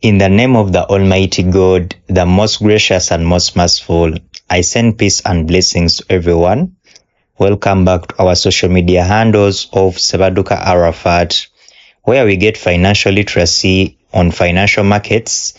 In the name of the Almighty God, the most gracious and most merciful, I send peace and blessings to everyone. Welcome back to our social media handles of Sebaduka Arafat, where we get financial literacy on financial markets,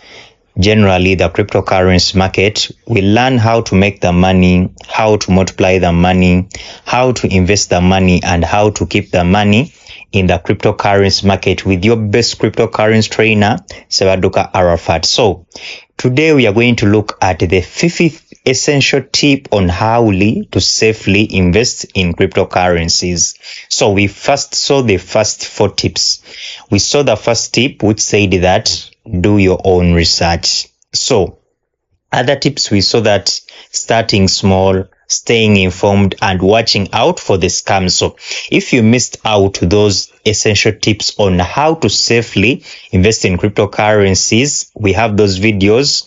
generally the cryptocurrency market. We learn how to make the money, how to multiply the money, how to invest the money, and how to keep the money in the cryptocurrency market with your best cryptocurrency trainer, Sebaduka Arafat. So today we are going to look at the fifth essential tip on how to safely invest in cryptocurrencies. So we first saw the first 4 tips. We saw the first tip, which said that do your own research. So other tips, we saw that starting small, staying informed, and watching out for the scams. So if you missed out those essential tips on how to safely invest in cryptocurrencies, we have those videos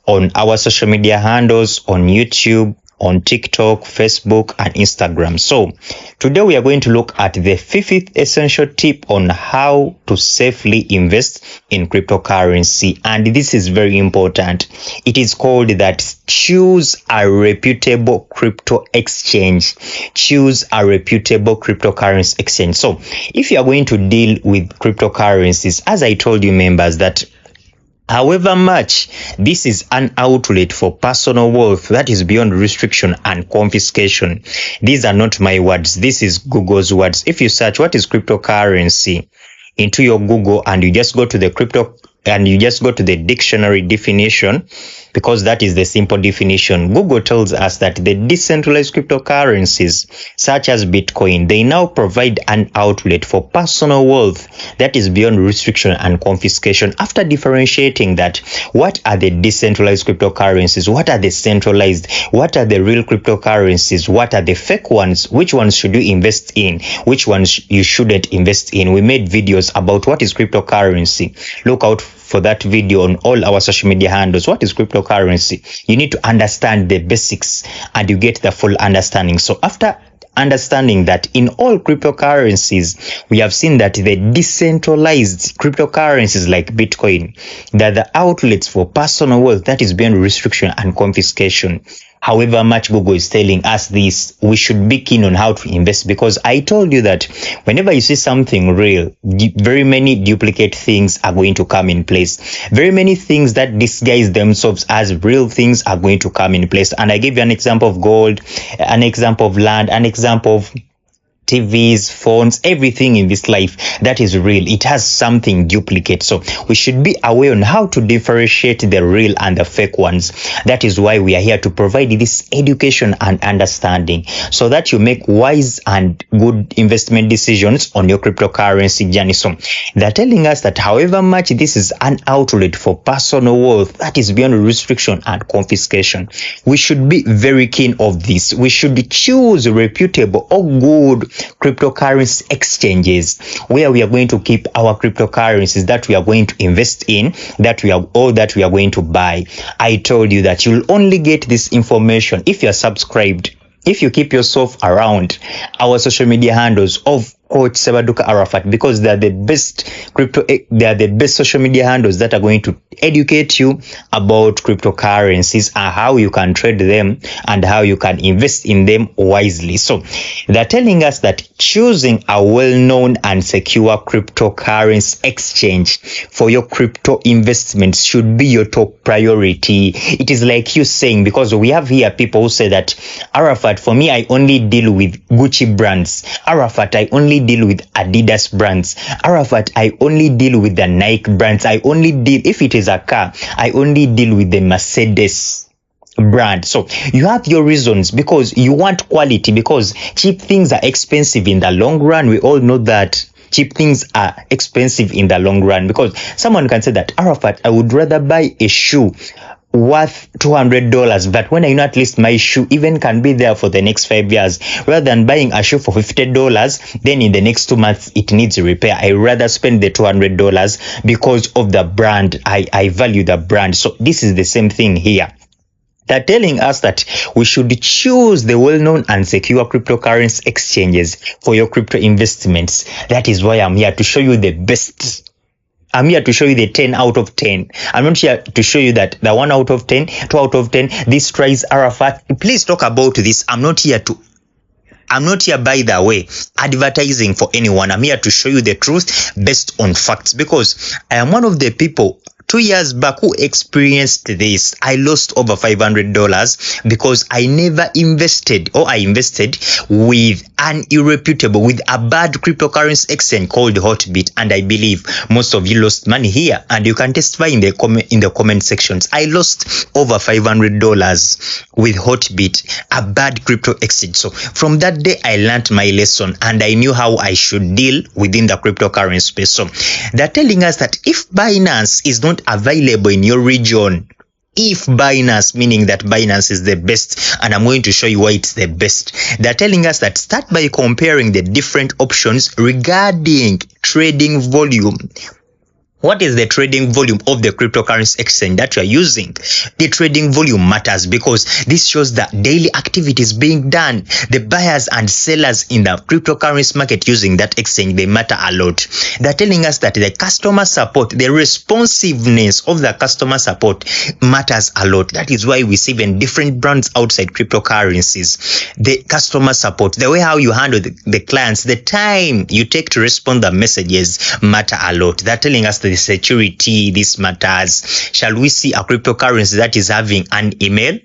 on our social media handles on YouTube, on TikTok, Facebook, and Instagram. So today we are going to look at the fifth essential tip on how to safely invest in cryptocurrency. And this is very important. It is called that choose a reputable crypto exchange. Choose a reputable cryptocurrency exchange. So if you are going to deal with cryptocurrencies, as I told you members, that however much this is an outlet for personal wealth that is beyond restriction and confiscation. These are not my words. This is Google's words. If you search what is cryptocurrency into your Google and you just go to the dictionary definition, because that is the simple definition, Google tells us that the decentralized cryptocurrencies such as Bitcoin, they now provide an outlet for personal wealth that is beyond restriction and confiscation. After differentiating that, what are the decentralized cryptocurrencies? What are the centralized? What are the real cryptocurrencies? What are the fake ones? Which ones should you invest in? Which ones you shouldn't invest in? We made videos about what is cryptocurrency. Look out for that video on all our social media handles. What is cryptocurrency? You need to understand the basics and you get the full understanding. So after understanding that in all cryptocurrencies, we have seen that the decentralized cryptocurrencies like Bitcoin, they're the outlets for personal wealth that is beyond restriction and confiscation. However much Google is telling us this, we should be keen on how to invest, because I told you that whenever you see something real, very many duplicate things are going to come in place. Very many things that disguise themselves as real things are going to come in place. And I gave you an example of gold, an example of land, an example of TVs, phones, everything in this life that is real, it has something duplicate. So we should be aware on how to differentiate the real and the fake ones. That is why we are here to provide this education and understanding so that you make wise and good investment decisions on your cryptocurrency journey. So they're telling us that however much this is an outlet for personal wealth that is beyond restriction and confiscation, we should be very keen of this. We should choose reputable or good cryptocurrency exchanges where we are going to keep our cryptocurrencies that we are going to invest in, that we are going to buy. I told you that you'll only get this information if you're subscribed, if you keep yourself around our social media handles of Coach Sebaduka Arafat, because they are the best social media handles that are going to educate you about cryptocurrencies and how you can trade them and how you can invest in them wisely. So they're telling us that choosing a well-known and secure cryptocurrency exchange for your crypto investments should be your top priority. It is like you saying, because we have here people who say that, Arafat, for me, I only deal with Gucci brands. Arafat, I only deal with Adidas brands. Arafat, I only deal with the Nike brands. I only deal, if it is a car, I only deal with the Mercedes brand. So you have your reasons, because you want quality, because cheap things are expensive in the long run. We all know that cheap things are expensive in the long run, because someone can say that, Arafat, I would rather buy a shoe worth $200, but when I know at least my shoe even can be there for the next 5 years, rather than buying a shoe for $50, then in the next 2 months it needs repair. I rather spend the $200 because of the brand. I value the brand. So this is the same thing here. They're telling us that we should choose the well-known and secure cryptocurrency exchanges for your crypto investments. That is why I'm here to show you the best I'm here to show you the 10 out of 10. I'm not here to show you that the 1 out of 10, 2 out of 10, this tries Arafat. Please talk about this. I'm not here, by the way, advertising for anyone. I'm here to show you the truth based on facts, because I am one of the people 2 years back who experienced this. I lost over $500 because I never invested, or I invested with an irreputable, with a bad cryptocurrency exchange called Hotbit, and I believe most of you lost money here, and you can testify in the comment sections. I lost over $500 with Hotbit, a bad crypto exchange. So from that day, I learned my lesson, and I knew how I should deal within the cryptocurrency space. So they're telling us that if Binance is not available in your region, if Binance, meaning that Binance is the best, and I'm going to show you why it's the best, they're telling us that start by comparing the different options regarding trading volume. What is the trading volume of the cryptocurrency exchange that you are using? The trading volume matters because this shows that daily activity is being done. The buyers and sellers in the cryptocurrency market using that exchange, they matter a lot. They're telling us that the customer support, the responsiveness of the customer support matters a lot. That is why we see even different brands outside cryptocurrencies. The customer support, the way how you handle the clients, the time you take to respond the messages matter a lot. They're telling us that the security, this matters. Shall we see a cryptocurrency that is having an email,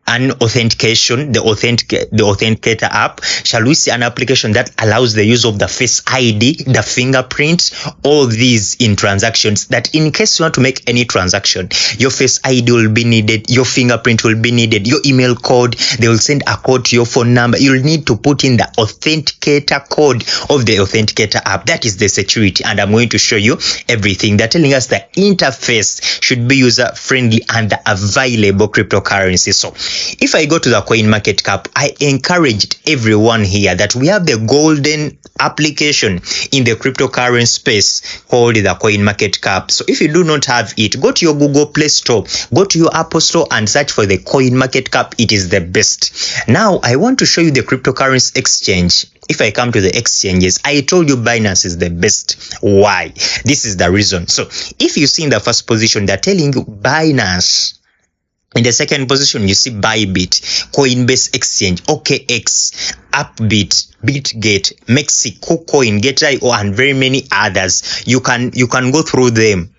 an authentication, the authenticator app? Shall we see an application that allows the use of the face ID, the fingerprint, all these in transactions, that in case you want to make any transaction, your face ID will be needed, your fingerprint will be needed, your email code, they will send a code to your phone number. You'll need to put in the authenticator code of the authenticator app. That is the security, and I'm going to show you everything. They're telling us the interface should be user friendly and the available cryptocurrency. So if I go to the CoinMarketCap, I encouraged everyone here that we have the golden application in the cryptocurrency space called the CoinMarketCap. So if you do not have it, go to your Google Play Store, go to your Apple Store and search for the CoinMarketCap. It is the best. Now I want to show you the cryptocurrency exchange. If I come to the exchanges, I told you Binance is the best. Why? This is the reason. So if you see in the first position, they're telling you Binance. In the second position, you see Bybit, Coinbase Exchange, OKX, Upbit, Bitgate, Mexico Coin, Get.io, and very many others. You can go through them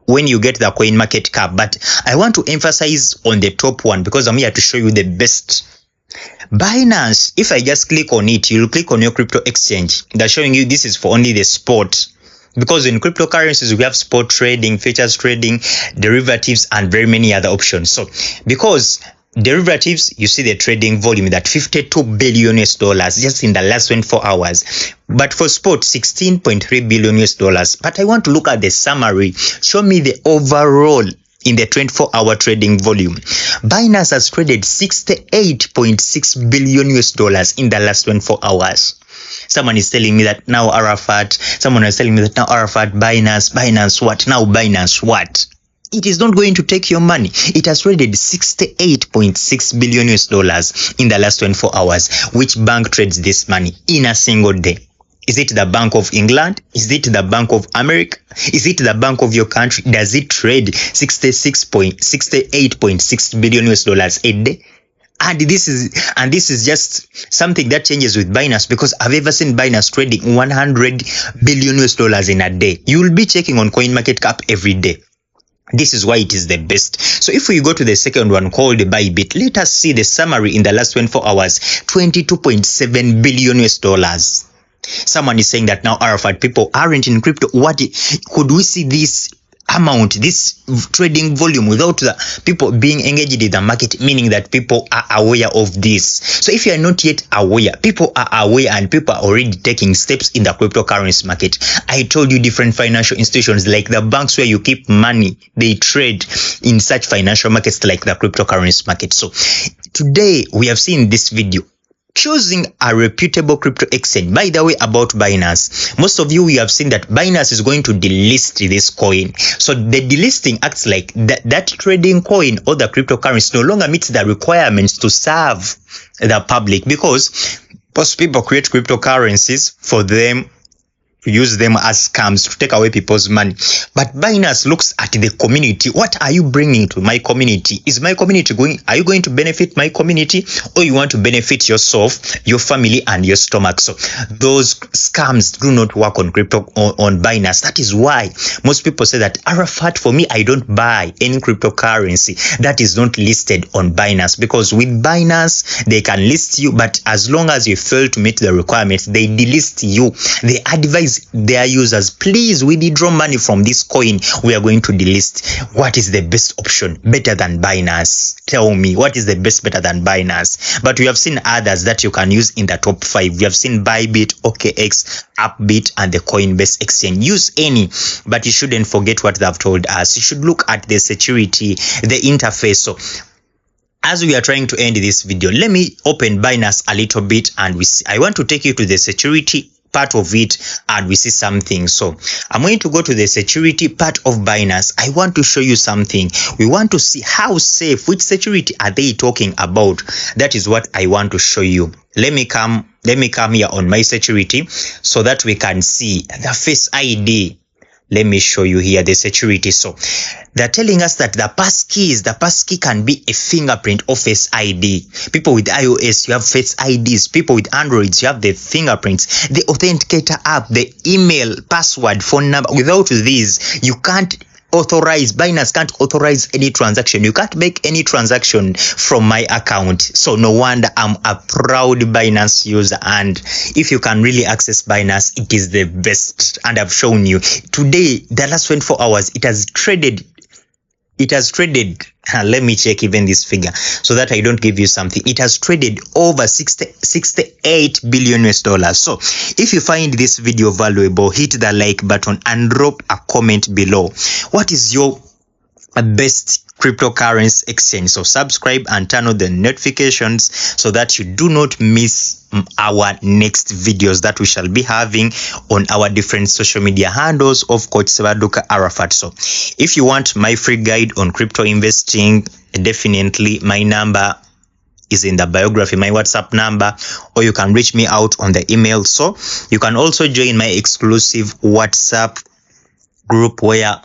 when you get the CoinMarketCap. But I want to emphasize on the top one because I'm here to show you the best. Binance, if I just click on it, you'll click on your crypto exchange. They're showing you this is for only the spot. Because in cryptocurrencies, we have spot trading, futures trading, derivatives, and very many other options. So because derivatives, you see the trading volume that $52 billion just in the last 24 hours. But for spot, $16.3 billion. But I want to look at the summary. Show me the overall in the 24-hour trading volume. Binance has traded $68.6 billion in the last 24 hours. Someone is telling me that now Arafat, someone is telling me that now Arafat, Binance what? Now Binance what? It is not going to take your money. It has traded $68.6 billion in the last 24 hours. Which bank trades this money in a single day? Is it the Bank of England? Is it the Bank of America? Is it the bank of your country? Does it trade $68.6 billion a day? And this is just something that changes with Binance, because I've ever seen Binance trading $100 billion in a day. You will be checking on CoinMarketCap every day. This is why it is the best. So if we go to the second one called Bybit, let us see the summary in the last 24 hours, $22.7 billion. Someone is saying that now Arafat, people aren't in crypto. What could we see this amount, this trading volume without the people being engaged in the market, meaning that people are aware of this? So if you are not yet aware, people are aware and people are already taking steps in the cryptocurrency market. I told you different financial institutions like the banks where you keep money, they trade in such financial markets like the cryptocurrency market. So today we have seen this video, choosing a reputable crypto exchange. By the way, about Binance, most of you have seen that Binance is going to delist this coin. So the delisting acts like that trading coin or the cryptocurrency no longer meets the requirements to serve the public, because most people create cryptocurrencies for them use them as scams to take away people's money. But Binance looks at the community. What are you bringing to my community? Is my community are you going to benefit my community, or you want to benefit yourself, your family, and your stomach? So those scams do not work on crypto, on Binance. That is why most people say that, Arafat, for me, I don't buy any cryptocurrency that is not listed on Binance, because with Binance they can list you, but as long as you fail to meet the requirements, they delist you. They advise their users, please withdraw money from this coin, we are going to delist. What is the best option better than Binance? Tell me, what is the best better than Binance? But we have seen others that you can use in the top 5. We have seen Bybit, OKX, Upbit, and the Coinbase exchange. Use any, but you shouldn't forget what they have told us. You should look at the security, the interface. So as we are trying to end this video, let me open Binance a little bit, and I want to take you to the security part of it, and we see something. So I'm going to go to the security part of Binance. I want to show you something. We want to see how safe, which security are they talking about? That is what I want to show you. Let me come here on my security so that we can see the Face ID. Let me show you here the security. So they're telling us that the passkey can be a fingerprint or Face ID. People with iOS, you have Face IDs. People with Androids, you have the fingerprints, the authenticator app, the email, password, phone number. Without these, you can't authorize, Binance can't authorize any transaction. You can't make any transaction from my account. So no wonder I'm a proud Binance user, and if you can really access Binance, it is the best. And I've shown you today, the last 24 hours, it has traded, let me check even this figure so that I don't give you something. It has traded over 68 billion US dollars. So if you find this video valuable, hit the like button and drop a comment below. What is your best cryptocurrency exchange? So subscribe and turn on the notifications so that you do not miss our next videos that we shall be having on our different social media handles of Coach Sebaduka Arafat. So if you want my free guide on crypto investing, definitely my number is in the biography, my WhatsApp number, or you can reach me out on the email. So you can also join my exclusive WhatsApp group where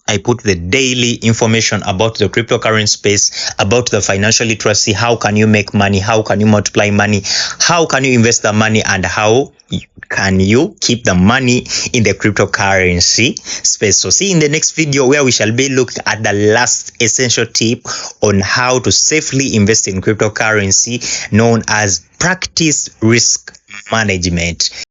I put the daily information about the cryptocurrency space, about the financial literacy. How can you make money? How can you multiply money? How can you invest the money? And how can you keep the money in the cryptocurrency space? So see you in the next video, where we shall be looking at the last essential tip on how to safely invest in cryptocurrency, known as practice risk management.